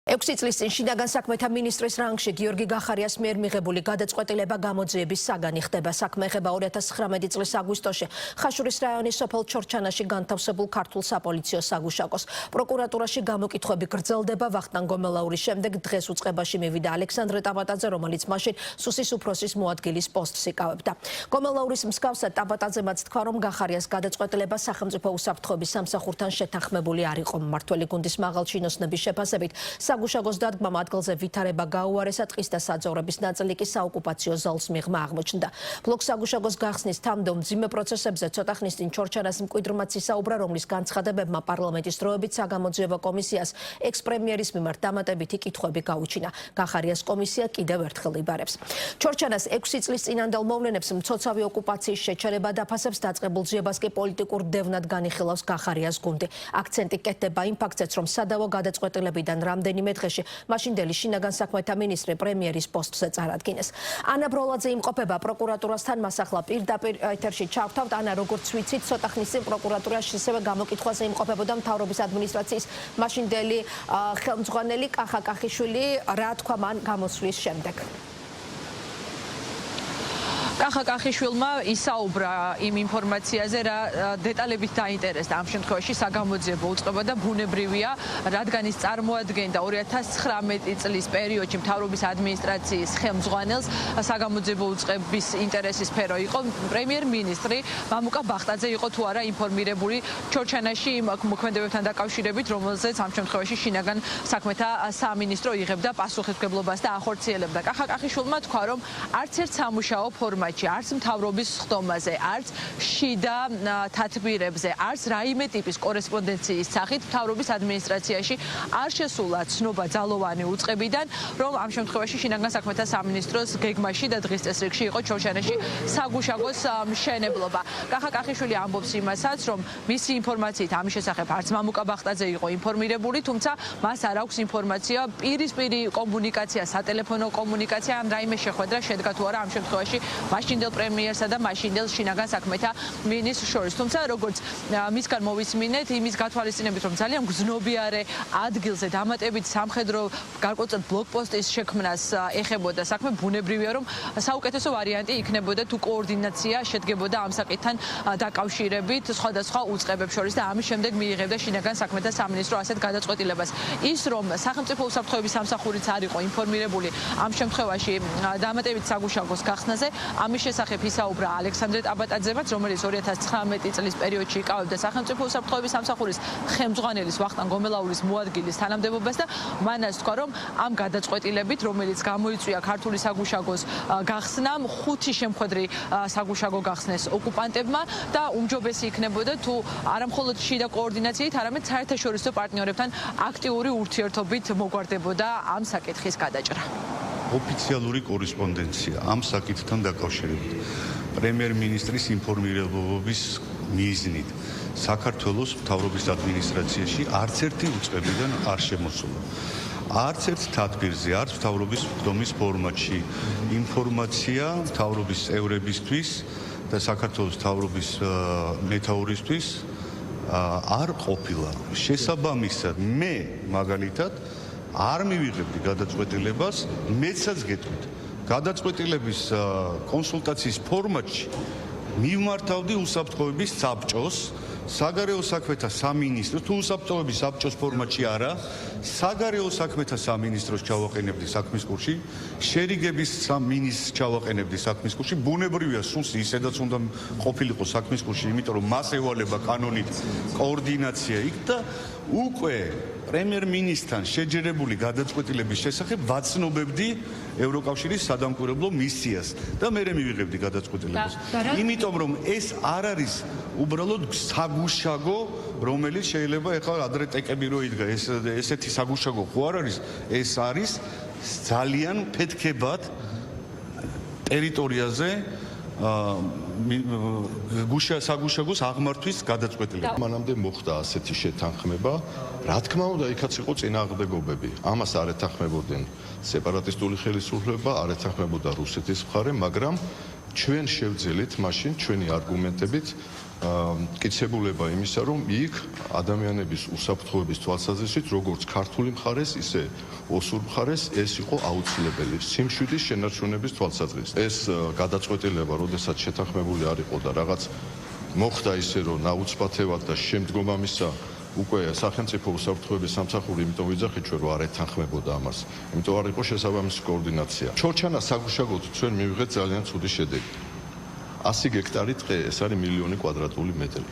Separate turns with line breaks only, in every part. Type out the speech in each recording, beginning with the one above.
6 წლის წინ შინაგან საქმეთა მინისტრის რანგში გიორგი გახარიას მიერ მიღებული გადაწყვეტილება გამოძიების საგანი ხდება. საქმე ეხება 2019 წლის აგვისტოში ხაშურის რაიონის სოფელ ჩორჩანაში განთავსებულ ქართულ საპოლიციო საგუშაგოს. პროკურატურაში გამოკითხვები გრძელდება. ვახტანგ გომელაურის შემდეგ დღეს უწყებაში მივიდა ალექსანდრე ტაბატაძე, რომელიც მაშინ სუსის უფროსის მოადგილის პოსტს იკავებდა. გომელაურის მსგავსად ტაბატაძემაც თქვა, რომ გახარიას გადაწყვეტილება სახელმწიფო უსაფრთხოების სამსახურთან შეთანხმებული არ იყო. მმართველი გუნდის მაღალჩინოსნების შეფასებით საგუშაგოს დადგმამ ადგილზე ვითარება გაუარესა, ტყის და საძოვრების ნაწილი კი საოკუპაციო ზოლს მიღმა აღმოჩნდა. ბლოკ საგუშაგოს გახსნის თამდე მძიმე პროცესებზე ცოტა ხნის წინ ჩორჩანას მკვიდრმაც ისაუბრა, რომლის განცხადებებმა პარლამენტის დროებით საგამოძიებო კომისიას ექს-პრემიერის მიმართ დამატებითი კითხვები გაუჩინა. გახარიას კომისია კიდევ ერთხელ იბარებს. ჩორჩანას 6 წლის წინანდელ მოვლენებს მცოცავი ოკუპაციის შეჩერება დაფასებს, დაწყებულ ძიებას კი პოლიტიკურ დევნად განიხილავს გახარიას გუნდი. აქცენტი კეთდება იმ ფაქტზეც, რომ სადავო გადაწყვეტილებიდან რამდენიმე დღეში მაშინდელი შინაგან საქმეთა მინისტრი პრემიერის პოსტზე წარადგინეს. ანა ბროლაძე იმყოფება პროკურატურასთან, მას ახლა პირდაპირ ეთერში ჩავთავთ. ანა, როგორც ვიცით, ცოტა ხნის წინ პროკურატურაში ისევე გამოკითხვაზე იმყოფებოდა მთავრობის ადმინისტრაციის მაშინდელი ხელმძღვანელი კახა კახიშვილი. რა თქვა მან გამოსვლის შემდეგ?
კახა კახიშვილმა ისაუბრა იმ ინფორმაციაზე, რა დეტალებით დაინტერესდა ამ შემთხვევაში საგამოძიებო უწყება და ბუნებრივია, რადგან ის წარმოადგენდა 2019 წლის პერიოდში მთავრობის ადმინისტრაციის ხელმძღვანელს. საგამოძიებო უწყების ინტერესის სფერო იყო პრემიერ-მინისტრი მამუკა ბახტაძე იყო თუ არა ინფორმირებული ჩორჩანაში მოქმედებებთან დაკავშირებით, რომელზეც ამ შემთხვევაში შინაგან საქმეთა სამინისტრო იღებდა პასუხისმგებლობას და ახორციელებდა. კახა კახიშვილმა თქვა, რომ არც ერთ სამუშაო ფორმატში, არც მთავრობის ხდომაზე, არც შიდა თათბირებზე, არც რაიმე ტიპის კორესპონდენციის სახით მთავრობის ადმინისტრაციაში არ შესულა ცნობა ძალოვანი უწყებიდან, რომ ამ შემთხვევაში შინაგან საქმეთა სამინისტროს გეგმაში და დღის წესრიგში იყო ჩორჩანაში საგუშაგოს მშენებლობა. კახა კახიშვილი ამბობს იმასაც, რომ მისი ინფორმაციით ამის შესახებ არც მამუკა ბახტაძე იყო ინფორმირებული, თუმცა მას არ აქვს ინფორმაცია პირისპირი კომუნიკაცია, სატელეფონო კომუნიკაცია, ან რაიმე შეხვედრა შედგა თუ არა ამ შემთხვევაში მაშინდელ პრემიერსა და მაშინდელ შინაგან საქმეთა მინისტრს შორის. თუმცა როგორც მისგან მოვისმინეთ, იმის გათვალისწინებით, რომ ძალიან გზნობიარე ადგილზე დამატებით სამხედრო გარკვეულ ბლოკპოსტის შექმნას ეხებოდა საქმე, ბუნებრივია, რომ საუკეთესო ვარიანტი იქნებოდა თუ კოორდინაცია შედგებოდა ამ საკითხთან დაკავშირებით სხვადასხვა უწყებებს შორის და ამის შემდეგ მიიღებდა შინაგან საქმეთა სამინისტრო ასეთ გადაწყვეტილებას. ის რომ სახელმწიფო უსაფრთხოების სამსახურიც არ იყო ინფორმირებული ამ შემთხვევაში დამატებით საგუშაგოს გახსნაზე, ამის შესახებ ისაუბრა ალექსანდრე ტაბატაძემაც, რომელიც 2019 წლის პერიოდში იკავებდა სახელმწიფო უსაფრთხოების სამსახურის ხელმძღვანელის ვახტანგ გომელაურის მოადგილის თანამდებობას და მანაც თქვა, რომ ამ გადაწყვეტილებით, რომელიც გამოიწვია ქართული საგუშაგოს გახსნამ, 5 შემხვედრი საგუშაგო გახსნეს ოკუპანტებმა და უმჯობესი იქნებოდა თუ არამხოლოდ შიდა კოორდინაციით, არამედ საერთაშორისო პარტნიორებთან აქტიური ურთიერთობით მოგვარდებოდა ამ საკითხის გადაჭრა.
ოფიციალური კორესპონდენცია ამ საკითხთან დაკავშირებით პრემიერ-მინისტრის ინფორმირებობის მიზნით საქართველოს მთავრობის ადმინისტრაციაში არც ერთი უწყებიდან არ შემოსულა. არც ერთ თათბირზე, არც მთავრობის ხდომის ფორმატში ინფორმაცია მთავრობის წევრებისთვის და საქართველოს მთავრობის მეთაურისთვის არ ყოფილა. შესაბამისად, მე მაგალითად არ მივიღებდი გადაწყვეტილებას, მეცაც გეტყვით. გადაწყვეტილების კონსულტაციის ფორმატში მივმართავდი უსაფრთხოების საბჭოს, საგარეო საქმეთა სამინისტროს, თუ უსაფრთხოების საბჭოს ფორმატში არა, საგარეო საქმეთა სამინისტროს ჩავაყენებდი საქმის კურსში, შერიგების სამინისტროს ჩავაყენებდი საქმის კურსში. ბუნებრივია, სულ ისედაც უნდა ყოფილიყო საქმის კურსში, იმიტომ რომ მას ევალება კანონით კოორდინაცია იქ და უკვე პრემიერ-მინისტრთან შეჯერებული გადაწყვეტილების შესახებ ვაცნობებდი ევროკავშირის სადამკვირვებლო მისიას და მე მივიღებდი გადაწყვეტილებას. იმიტომ რომ ეს არ არის უბრალოდ საგუშაგო, რომელიც შეიძლება ეხლა ადრე ტეკები რო იდგა, ესეთი საგუშაგო ხო არ არის, ეს არის ძალიან ფეთქებად ტერიტორიაზე საგუშაგოს აღმართვის გადაწყვეტილება.
მანამდე მოხდა ასეთი შეთანხმება, რა თქმა უნდა, იქაც იყო წინააღმდეგობები. ამას არ ეთანხმებოდნენ სეპარატისტული ხელისუფლება, არ ეთანხმებოდა რუსეთის მხარე, მაგრამ ჩვენ შევძელით მაშინ ჩვენი არგუმენტებით მტკიცებულება იმისა, რომ იქ ადამიანების უსაფრთხოების თვალსაზრისით, როგორც ქართული მხარეს, ისე ოსურ მხარეს ეს იყო აუცილებელი სიმშვიდის შენარჩუნების თვალსაზრისით. ეს გადაწყვეტილება, როდესაც შეთანხმებული არ იყო და რაღაც მოხდა ისე, რომ ნაუცბათევად და შემდგომ ამისა უკვე სახელმწიფო უსაფრთხოების სამსახური იმიტომ ვიძახით ჩვენ რომ არ ეთანხმებოდა ამას. იმიტომ არ იყო შესაბამისი კოორდინაცია. ჩორჩანას საგუშაგოდ ჩვენ მივიღეთ ძალიან ცუდი შედეგი. 100 გექტარი ტყე, ეს არის 1,000,000 კვადრატული მეტრი.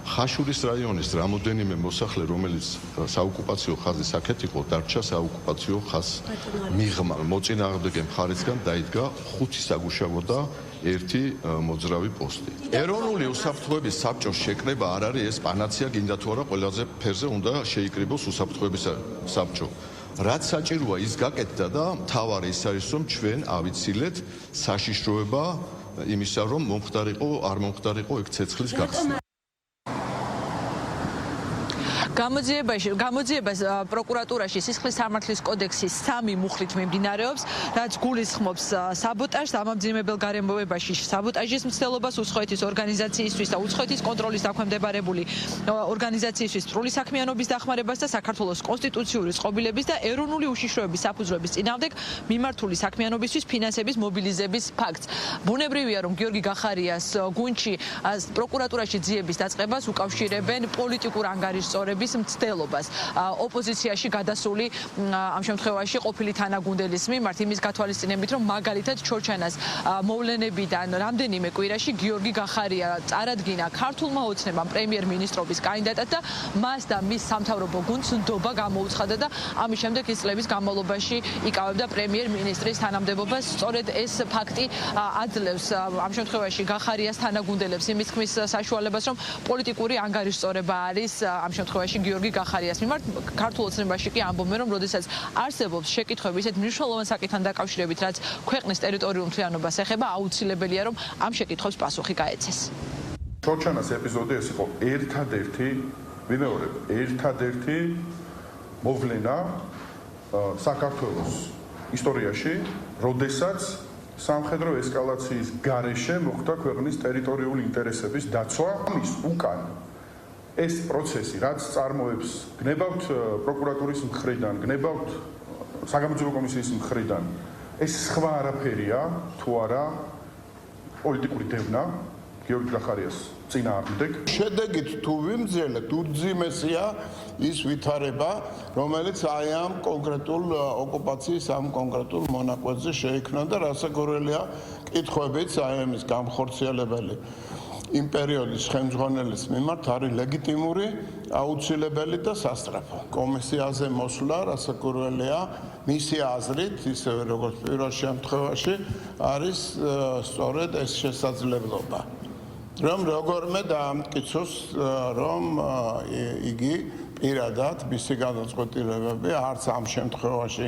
ხაშურის რაიონის რამოდენიმე მოსახლე, რომელიც საოკუპაციო ხაზის აქეთ იყო, დარჩა საოკუპაციო ხაზს მიღმა. მოწინააღმდეგე მხარისგან დაიდგა 5 საგუშაგო და 1 მოძრავი პოსტი. ეროვნული უსაფრთხოების საბჭოს შეკრება არ არის ეს პანაცია, გინდა თუ არა ყველაზე ფერზე უნდა შეიკრიბოს უსაფრთხოების საბჭო. რაც საჭიროა ის გაკეთდა და მთავარი ის არის რომ ჩვენ ავიცილეთ საშიშროება იმისა რომ მომხდარიყო არ მომხდარიყო ეგ ცეცხლის გახსნა.
გამოძიებას პროკურატურაში სისხლის სამართლის კოდექსის 3 მუხლით მიმდინარეობს, რაც გულისხმობს საბოტაჟს, ამამძიმებელ გარემოებაში საბოტაჟის მცდელობას, უცხოეთის ორგანიზაციისთვის და უცხოეთის კონტროლის დაქვემდებარებული ორგანიზაციისთვის სრული საქმიანობის დახმარებას და საქართველოს კონსტიტუციური წყობილების და ეროვნული უშიშროების საფუძვლების წინააღმდეგ მიმართული საქმიანობისთვის ფინანსების მობილიზების ფაქტს. ბუნებრივია, რომ გიორგი გახარიას გუნდში პროკურატურაში ძიების დაწყებას უკავშირებენ პოლიტიკურ ანგარიშწორების მცდელობას ოპოზიციაში გადასული ამ შემთხვევაში ყოფილი თანაგუნდელის მიმართ იმის გათვალისწინებით რომ მაგალითად ჩორჩანას მოვლენებიდან რამდენიმე კვირაში გიორგი გახარია წარადგინა ქართულმა ოცნებამ პრემიერ-მინისტრობის კანდიდატად და მას და მის სამთავრობო გუნდს ნდობა გამოუცხადა და ამის შემდეგ ის წლების განმავლობაში იკავებდა პრემიერ-მინისტრის თანამდებობას. სწორედ ეს ფაქტი აძლევს ამ შემთხვევაში გახარიას თანაგუნდელებს იმის თქმის საშუალებას რომ პოლიტიკური ანგარიშწორება არის ამ შემთხვევაში გიორგი გახარიას მიმართ. ქართულ ოცნებაში კი ამბობენ რომ როდესაც არსებობს შეკითხვები ისეთ მნიშვნელოვან საკითხთან დაკავშირებით რაც ქვეყნის ტერიტორიულ მთლიანობას ეხება აუცილებელია რომ ამ შეკითხვებს პასუხი გაეცეს.
ჩორჩანას ეპიზოდი ეს იყო ერთადერთი მოვლენა საქართველოს ისტორიაში, როდესაც სამხედრო ესკალაციის გარეშე მოხდა ქვეყნის ტერიტორიული ინტერესების დაცვა. ამის უკან ეს პროცესი, რაც წარმოებს გნებავთ პროკურატურის მხრიდან, გნებავთ საგამოძიებო კომისიის მხრიდან, ეს სხვა არაფერია, თუ არა პოლიტიკური დევნა გიორგი გახარიას წინააღმდეგ.
შედეგით თუ ვიმძიებთ, უძიმესია ის ვითარება, რომელიც აი ამ კონკრეტულ ოკუპაციის ამ კონკრეტულ მონაკვეთზე შეიქმნა და რასაკვირველია კითხვებიც აი ამის გამხორციელებელი იმ პერიოდის ხელმძღვანელის მიმართ არის ლეგიტიმური, აუცილებელი და სასწრაფო. კომისიაზე მოსვლა რასაკვირველია მისი აზრით, ისევე როგორც პირველ შემთხვევაში არის სწორედ ეს შესაძლებლობა. რომ როგორმე დაამტკიცოს, რომ იგი პირადად მისი გადაწყვეტილებები არც ამ შემთხვევაში,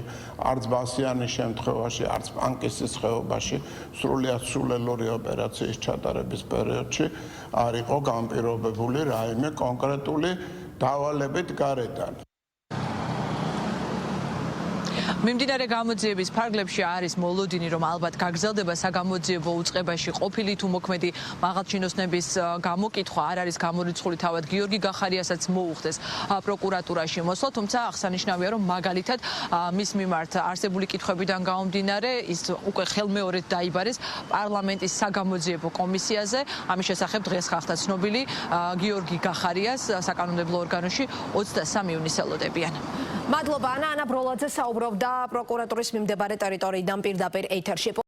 არც ბასიანის შემთხვევაში, არც პანკისის ხეობაში სრულიად სულელური ოპერაციის ჩატარების პერიოდში არ იყო განპირობებული რაიმე კონკრეტული დავალებით გარედან.
მიმდინარე გამოძიების ფარგლებში არის მოლოდინი, რომ ალბათ გაგრძელდება საგამოძიებო უწყებაში ყოფილი თუ მოქმედი მაღალჩინოსნების გამოკითხვა არ არის გამორიცხული, თავად გიორგი გახარიასაც მოუხდეს პროკურატურაში მოსვლა, თუმცა აღსანიშნავია, რომ მაგალითად მის მიმართ არსებული კითხვებიდან გამომდინარე ის უკვე ხელმეორედ დაიბარეს პარლამენტის საგამოძიებო კომისიაზე. ამის შესახებ დღეს ხახთა ცნობილი გიორგი გახარიას საკანონმდებლო ორგანოში 23 ივნისს ელოდებიან.
მადლობა ანა ბროლაძე საუბრობდა პროკურატურის მიმდებარე ტერიტორიიდან პირდაპირ ეთერში.